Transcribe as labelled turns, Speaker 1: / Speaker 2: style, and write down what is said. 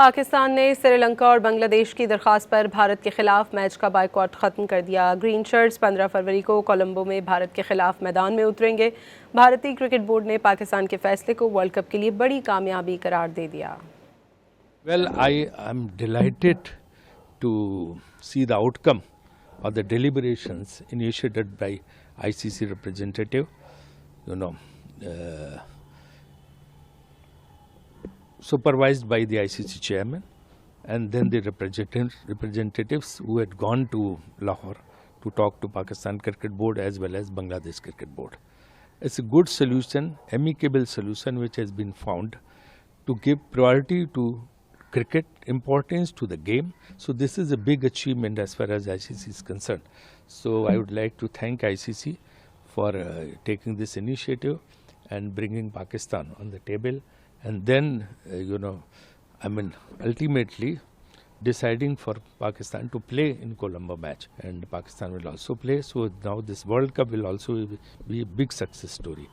Speaker 1: पाकिस्तान ने श्रीलंका और बांग्लादेश की दरख्वास्त पर भारत के खिलाफ मैच का बायकॉट ख़त्म कर दिया। ग्रीन शर्ट्स 15 फरवरी को कोलंबो में भारत के खिलाफ मैदान में उतरेंगे। भारतीय क्रिकेट बोर्ड ने पाकिस्तान के फैसले को वर्ल्ड कप के लिए बड़ी कामयाबी करार दे दिया।
Speaker 2: Well, I am delighted to see the outcome of the deliberations initiated by ICC representative, supervised by the ICC chairman, and then the representatives who had gone to Lahore to talk to Pakistan Cricket Board as well as Bangladesh Cricket Board. It's a good solution, amicable solution which has been found to give priority to cricket, importance to the game. So this is a big achievement as far as ICC is concerned. So I would like to thank ICC for taking this initiative and bringing Pakistan on the table, and then ultimately deciding for Pakistan to play in Colombo match, and Pakistan will also play. So now this World Cup will also be a big success story.